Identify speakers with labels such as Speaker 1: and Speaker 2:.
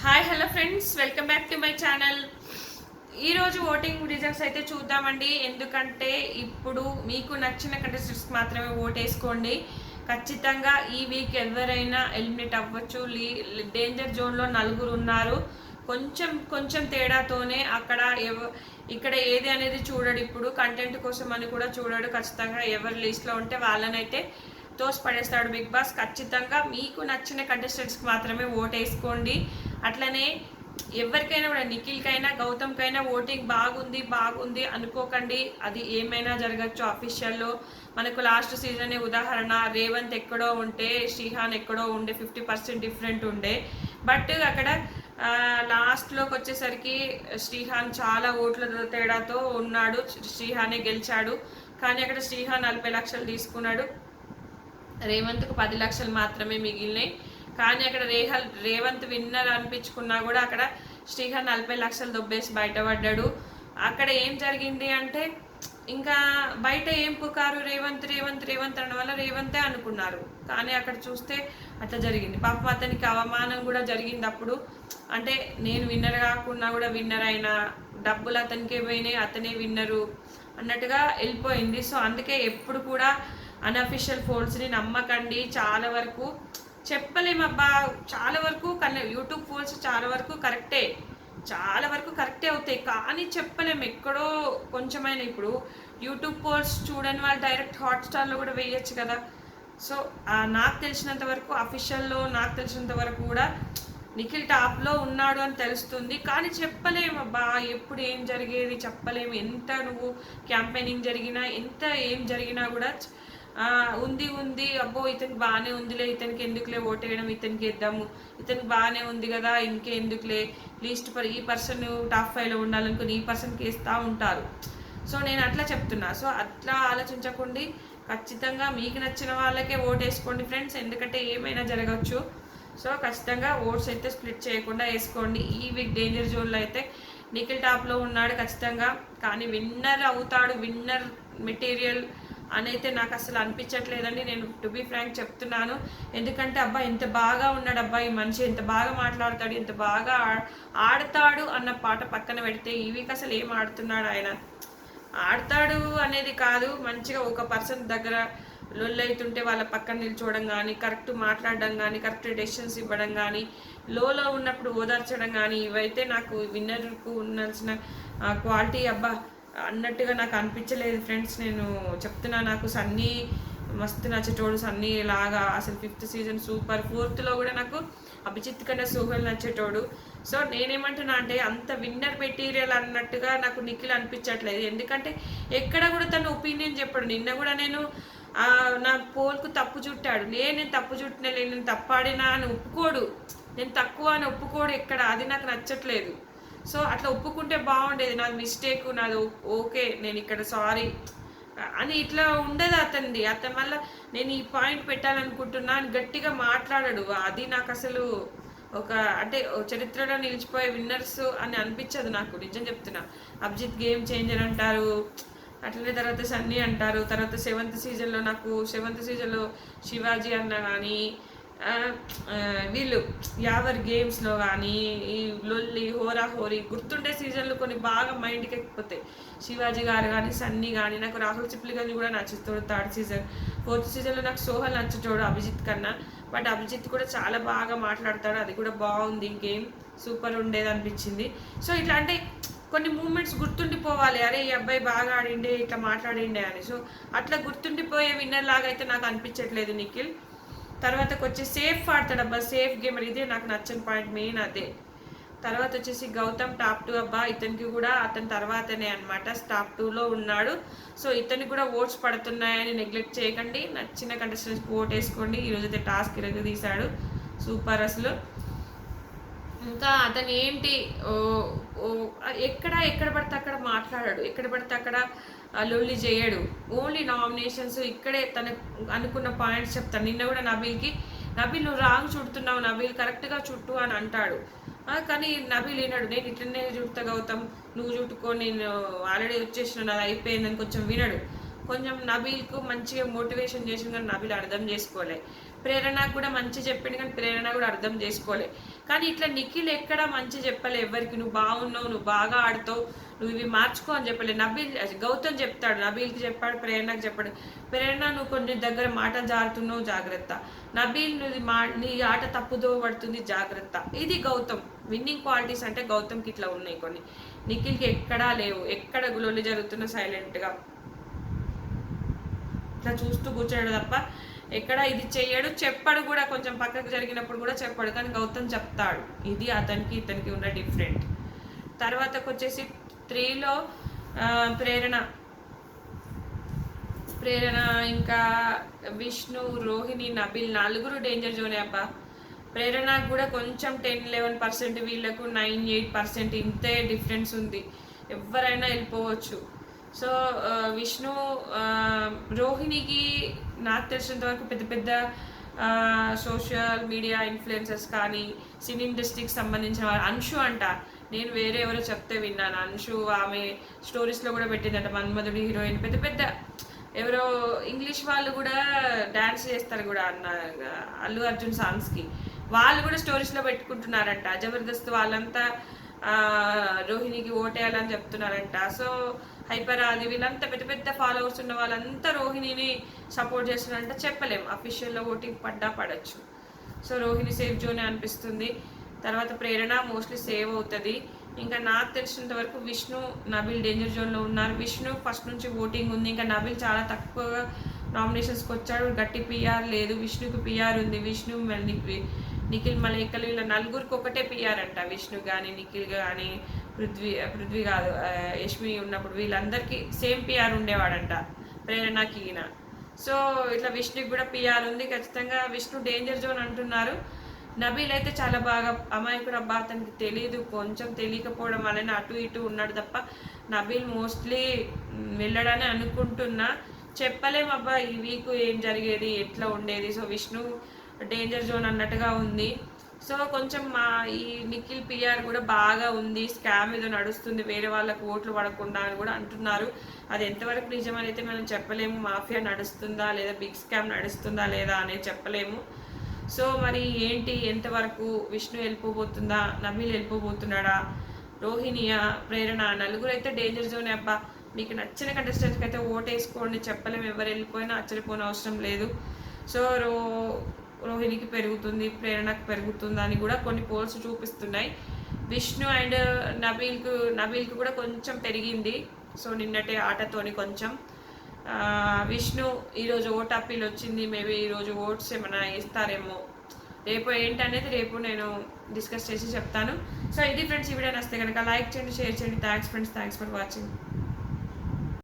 Speaker 1: Hi hello friends, welcome back to my channel. ఈరోజు voting results అయితే చూద్దామండి. ఎందుకంటే ఇప్పుడు మీకు నచ్చిన కంటెస్టెంట్స్ మాత్రమే ఓటేసుకోండి. ఖచ్చితంగా ఈ వీక్ ఎవరైనా ఎలిమినేట్ అవ్వచ్చు. డేంజర్ జోన్లో 4 ఉన్నారు. కొంచెం కొంచెం తేడాతోనే ఇక్కడ ఏది అనేది చూడడు. ఇప్పుడు కంటెంట్ కోసం అని కూడా చూడడు. ఖచ్చితంగా ఎవరి లిస్ట్లో ఉంటే వాళ్ళనైతే తోసి పడేస్తాడు బిగ్ బాస్. ఖచ్చితంగా మీకు నచ్చిన కంటెస్టెంట్స్కి మాత్రమే ఓటేసుకోండి. అట్లనే ఎవరికైనా కూడా నిఖిల్కైనా గౌతమ్కైనా ఓటింగ్ బాగుంది అనుకోకండి. అది ఏమైనా జరగచ్చు. అఫీషియల్లో మనకు లాస్ట్ సీజనే ఉదాహరణ. రేవంత్ ఎక్కడో ఉంటే శ్రీహాన్ ఎక్కడో ఉండే 50% డిఫరెంట్ ఉండే. బట్ అక్కడ లాస్ట్లోకి వచ్చేసరికి శ్రీహాన్ చాలా ఓట్ల తేడాతో ఉన్నాడు. శ్రీహానే గెలిచాడు. కానీ అక్కడ శ్రీహాన్ 40 లక్షలు తీసుకున్నాడు. రేవంత్కు 10 లక్షలు మాత్రమే మిగిలినాయి. కానీ అక్కడ రేవంత్ విన్నర్ అనిపించుకున్నా కూడా అక్కడ శ్రీహాన్ 40 లక్షలు దొబ్బేసి బయటపడ్డాడు. అక్కడ ఏం జరిగింది అంటే ఇంకా బయట ఏం పుకారు రేవంత్ అనడం వల్ల రేవంతే అనుకున్నారు. కానీ అక్కడ చూస్తే అట్లా జరిగింది. పాపం అతనికి అవమానం కూడా జరిగింది. అప్పుడు అంటే నేను విన్నర్ కాకుండా కూడా విన్నర్ అయినా, డబ్బులు అతనికే పోయినాయి, అతనే విన్నరు అన్నట్టుగా వెళ్ళిపోయింది. సో అందుకే ఎప్పుడు కూడా అన్అఫీషియల్ పోల్స్ని నమ్మకండి. చాలా వరకు చెప్పలేమబ్బా, చాలా వరకు యూట్యూబ్ పోల్స్ చాలా వరకు కరెక్టే అవుతాయి. కానీ చెప్పలేము, ఎక్కడో కొంచెమైనా. ఇప్పుడు యూట్యూబ్ పోల్స్ చూడని వాళ్ళు డైరెక్ట్ హాట్స్టార్లో కూడా వేయచ్చు కదా. సో నాకు తెలిసినంత వరకు అఫీషియల్లో నాకు తెలిసినంత వరకు కూడా నిఖిల్ టాప్లో ఉన్నాడు అని తెలుస్తుంది. కానీ చెప్పలేమబ్బా, ఎప్పుడు ఏం జరిగేది చెప్పలేము. ఎంత నువ్వు క్యాంపెయినింగ్ జరిగినా, ఎంత ఏం జరిగినా కూడా ఉంది అబ్బో ఇతనికి బాగానే ఉందిలే, ఇతనికి ఎందుకులే ఓటేయడం, ఇతనికి వేద్దాము, ఇతనికి బాగానే ఉంది కదా ఇంకెందుకులే, లీస్ట్ ఈ పర్సన్ టాప్ 5లో ఉండాలనుకుని ఈ పర్సన్కి వేస్తూ ఉంటారు. సో నేను అట్లా చెప్తున్నా. సో అట్లా ఆలోచించకండి. ఖచ్చితంగా మీకు నచ్చిన వాళ్ళకే ఓటేసుకోండి ఫ్రెండ్స్. ఎందుకంటే ఏమైనా జరగచ్చు. సో ఖచ్చితంగా ఓట్స్ అయితే స్ప్లిట్ చేయకుండా వేసుకోండి. ఈ వీక్ డేంజర్ జోన్లో అయితే నిఖిల్ టాప్లో ఉన్నాడు ఖచ్చితంగా. కానీ విన్నర్ అవుతాడు, విన్నర్ మెటీరియల్ అని అయితే నాకు అసలు అనిపించట్లేదండి. నేను టు బీ ఫ్రాంక్ చెప్తున్నాను. ఎందుకంటే అబ్బా ఎంత బాగా ఉన్నాడు, అబ్బా ఈ మనిషి ఎంత బాగా మాట్లాడతాడు, ఎంత బాగా ఆడతాడు అన్న పాట పక్కన పెడితే ఈ వీక్ అసలు ఏం ఆడుతున్నాడు ఆయన. ఆడతాడు అనేది కాదు, మంచిగా ఒక పర్సన్ దగ్గర లొల్లైతుంటే వాళ్ళ పక్కన నిల్చోవడం కానీ, కరెక్ట్ మాట్లాడడం కానీ, కరెక్ట్ డెసిషన్స్ ఇవ్వడం కానీ, లోలో ఉన్నప్పుడు ఓదార్చడం కానీ, ఇవైతే నాకు విన్నర్కు ఉండాల్సిన క్వాలిటీ అబ్బా అన్నట్టుగా నాకు అనిపించలేదు ఫ్రెండ్స్. నేను చెప్తున్నా, నాకు సన్నీ మస్తు నచ్చేటోడు. సన్నీ లాగా అసలు 5th సీజన్ సూపర్. 4th కూడా నాకు అభిజిత్ కన్నా సోహెల్ నచ్చేటోడు. సో నేనేమంటున్నా అంటే అంత విన్నర్ మెటీరియల్ అన్నట్టుగా నాకు నిఖిల్ అనిపించట్లేదు. ఎందుకంటే ఎక్కడ కూడా తను ఒపీనియన్ చెప్పాడు. నిన్న కూడా నేను నా పోల్కు తప్పు చుట్టాడు. నేను తప్పు చుట్టినలే, నేను తప్పాడినా అని ఒప్పుకోడు, నేను తక్కువ అని ఒప్పుకోడు ఎక్కడ. అది నాకు నచ్చట్లేదు. సో అట్లా ఒప్పుకుంటే బాగుండేది. నాది మిస్టేక్, నాది ఓకే, నేను ఇక్కడ సారీ అని ఇట్లా ఉండదు అతనిది. అతని వల్ల నేను ఈ పాయింట్ పెట్టాలనుకుంటున్నా అని గట్టిగా మాట్లాడాడు. అది నాకు అసలు అంటే చరిత్రలో నిలిచిపోయే విన్నర్స్ అని అనిపించదు నాకు, నిజం చెప్తున్నా. అభిజిత్ గేమ్ చేంజర్ అంటారు, అట్లనే తర్వాత సన్నీ అంటారు. తర్వాత 7th సీజన్లో నాకు 7th సీజన్లో శివాజీ అన్న కానీ, వీళ్ళు యావర్ గేమ్స్లో కానీ, ఈ లొల్లి హోరీ గుర్తుండే సీజన్లు కొన్ని బాగా మైండ్కి ఎక్కిపోతాయి. శివాజీ గారు కానీ, సన్నీ కానీ. నాకు రాహుల్ చిప్లిగంజ్ కూడా నచ్చుతాడు 3rd సీజన్. 4th సీజన్లో నాకు సోహల్ నచ్చుతాడు అభిజిత్ కన్నా. బట్ అభిజిత్ కూడా చాలా బాగా మాట్లాడతాడు, అది కూడా బాగుంది. గేమ్ సూపర్ ఉండేది అనిపించింది. సో ఇట్లా అంటే కొన్ని మూమెంట్స్ గుర్తుండిపోవాలి. అరే ఈ అబ్బాయి బాగా ఆడిండే, ఇట్లా మాట్లాడిండే అని. సో అట్లా గుర్తుండిపోయే విన్నర్ లాగా అయితే నాకు అనిపించట్లేదు నిఖిల్. తర్వాతకు వచ్చి సేఫ్ ఆడతాడు అబ్బా, సేఫ్ గేమర్. ఇదే నాకు నచ్చిన పాయింట్, మెయిన్ అదే. తర్వాత వచ్చేసి గౌతమ్ టాప్ 2 అబ్బా. ఇతనికి కూడా అతని తర్వాతనే అనమాట టాప్ 2లో ఉన్నాడు. సో ఇతనికి కూడా ఓట్స్ పడుతున్నాయని నెగ్లెక్ట్ చేయకండి. నచ్చిన కంటెస్టెంట్స్కి ఓట్ వేసుకోండి. ఈరోజైతే టాస్క్ తీశాడు, సూపర్ అసలు. ఇంకా అతను ఏంటి ఎక్కడ పడితే అక్కడ మాట్లాడాడు, ఎక్కడ పడితే అక్కడ లొల్లి చేయడు. ఓన్లీ నామినేషన్స్ ఇక్కడే తన అనుకున్న పాయింట్స్ చెప్తాను. నిన్న కూడా నబీల్ నువ్వు రాంగ్ చుడుతున్నావు, నబీల్ కరెక్ట్గా చుట్టు అని అంటాడు. కానీ నబీల్ వినడు. నేను ఇట్లనే చుడతా గౌతమ్, నువ్వు చుట్టుకో, నేను ఆల్రెడీ వచ్చేసిన, అది అయిపోయిందని కొంచెం వినడు. కొంచెం నబీల్కు మంచిగా మోటివేషన్ చేసిన కానీ నబీల్ అర్థం చేసుకోలే. ప్రేరణ కూడా మంచి చెప్పింది కానీ ప్రేరణ కూడా అర్థం చేసుకోలే. కానీ ఇట్లా నిఖిల్ ఎక్కడ మంచి చెప్పలే ఎవరికి, నువ్వు బాగున్నావు, నువ్వు బాగా ఆడుతావు, నువ్వు ఇవి మార్చుకో అని చెప్పలే. గౌతమ్ చెప్తాడు, నబీల్కి చెప్పాడు, ప్రేరణకు చెప్పాడు, ప్రేరణ నువ్వు కొన్ని దగ్గర మాట జారుతున్నావు జాగ్రత్త, నబీల్ నీ ఆట తప్పుదో పడుతుంది జాగ్రత్త. ఇది గౌతమ్ విన్నింగ్ క్వాలిటీస్ అంటే గౌతమ్కి ఇట్లా ఉన్నాయి కొన్ని. నిఖిల్కి ఎక్కడా లేవు, ఎక్కడ గులొల్లి జరుగుతున్నా సైలెంట్గా ఇట్లా చూస్తూ కూర్చోడు తప్ప ఎక్కడ ఇది చెయ్యడు, చెప్పాడు కూడా. కొంచెం పక్కకు జరిగినప్పుడు కూడా చెప్పాడు, కానీ గౌతమ్ చెప్తాడు. ఇది అతనికి ఇతనికి ఉన్న డిఫరెంట్. తర్వాతకు వచ్చేసి 3లో ప్రేరణ ఇంకా విష్ణు, రోహిణి, నబిల్ నలుగురు డేంజర్ జోనే అబ్బా. ప్రేరణకు కూడా కొంచెం 10-11%, వీళ్ళకు 9-8% ఇంతే డిఫరెన్స్ ఉంది. ఎవరైనా వెళ్ళిపోవచ్చు. సో విష్ణు, రోహిణికి నాకు తెలిసినంత వరకు పెద్ద పెద్ద సోషల్ మీడియా ఇన్ఫ్లుయెన్సర్స్ కానీ సినీ ఇండస్ట్రీకి సంబంధించిన వారు, అంశు అంట, నేను వేరే ఎవరో చెప్తే విన్నాను, అంశు ఆమె స్టోరీస్లో కూడా పెట్టిందట, మన్మధుడి హీరోయిన్, పెద్ద పెద్ద ఎవరో ఇంగ్లీష్ వాళ్ళు కూడా డ్యాన్స్ చేస్తారు కూడా అన్న అల్లు అర్జున్ సాంగ్స్కి, వాళ్ళు కూడా స్టోరీస్లో పెట్టుకుంటున్నారంట. జబర్దస్త్ వాళ్ళంతా రోహిణికి ఓటేయాలని చెప్తున్నారంట. సో హైపర్ ఆది వీళ్ళంతా పెద్ద పెద్ద ఫాలోవర్స్ ఉన్న వాళ్ళంతా రోహిణిని సపోర్ట్ చేస్తున్నారంట. చెప్పలేం, అఫీషియల్లో ఓటింగ్ పడచ్చు. సో రోహిణి సేఫ్ జోనే అనిపిస్తుంది. తర్వాత ప్రేరణ మోస్ట్లీ సేవ్ అవుతుంది. ఇంకా నాకు తెలిసినంత వరకు విష్ణు, నబిల్ డేంజర్ జోన్లో ఉన్నారు. విష్ణు ఫస్ట్ నుంచి ఓటింగ్ ఉంది, ఇంకా నబిల్ చాలా తక్కువగా నామినేషన్స్కి వచ్చాడు, గట్టి పిఆర్ లేదు. విష్ణుకి పిఆర్ ఉంది. విష్ణు నిఖిల్, మలేకల్ వీళ్ళ నలుగురికి ఒకటే పిఆర్ అంట. విష్ణు కానీ నిఖిల్ కానీ పృథ్వీ కాదు యష్మి ఉన్నప్పుడు వీళ్ళందరికీ సేమ్ పిఆర్ ఉండేవాడంట ప్రేరణకి ఈయన. సో ఇట్లా విష్ణుకి కూడా పిఆర్ ఉంది ఖచ్చితంగా. విష్ణు డేంజర్ జోన్ అంటున్నారు. నబీల్ అయితే చాలా బాగా అమాయకుడు అబ్బా, అతనికి తెలియదు, కొంచెం తెలియకపోవడం వలన అటు ఇటు ఉన్నాడు తప్ప నబీల్ మోస్ట్లీ వెళ్ళడని అనుకుంటున్నా. చెప్పలేమబ్బా ఈ వీక్ ఏం జరిగేది, ఎట్లా ఉండేది. సో విష్ణు డేంజర్ జోన్ అన్నట్టుగా ఉంది. సో కొంచెం మా ఈ నిఖిల్ పిఆర్ కూడా బాగా ఉంది, స్కామ్ ఏదో నడుస్తుంది, వేరే వాళ్ళకు ఓట్లు పడకుండా అని కూడా అంటున్నారు. అది ఎంతవరకు నిజమని అయితే మనం చెప్పలేము. మాఫియా నడుస్తుందా లేదా, బిగ్ స్కామ్ నడుస్తుందా లేదా అనేది చెప్పలేము. సో మరి ఏంటి, ఎంతవరకు విష్ణు వెళ్ళిపోబోతుందా, నబీల్ వెళ్ళిపోబోతున్నాడా, రోహిణియా, ప్రేరణ, నలుగురు అయితే డేంజర్ జోనే అబ్బా. మీకు నచ్చిన కంటెస్టెంట్స్కి అయితే ఓట్ వేసుకోండి, చెప్పలేము. ఎవరు వెళ్ళిపోయినా ఆశ్చర్యపోయిన అవసరం లేదు. సో రోహిణికి పెరుగుతుంది, ప్రేరణకు పెరుగుతుంది అని కూడా కొన్ని పోల్స్ చూపిస్తున్నాయి. విష్ణు అండ్ నబీల్కి కూడా కొంచెం పెరిగింది. సో నిన్నటి ఆటతోని కొంచెం విష్ణు ఈరోజు ఓట్ అప్పీల్ వచ్చింది. మేబీ ఈరోజు ఓట్స్ ఏమైనా ఇస్తారేమో. రేపు ఏంటనేది రేపు నేను డిస్కస్ చేసి చెప్తాను. సో ఇది ఫ్రెండ్స్, ఈ వీడియో నచ్చితే కనుక లైక్ చేయండి, షేర్ చేయండి. Thanks friends, thanks for watching.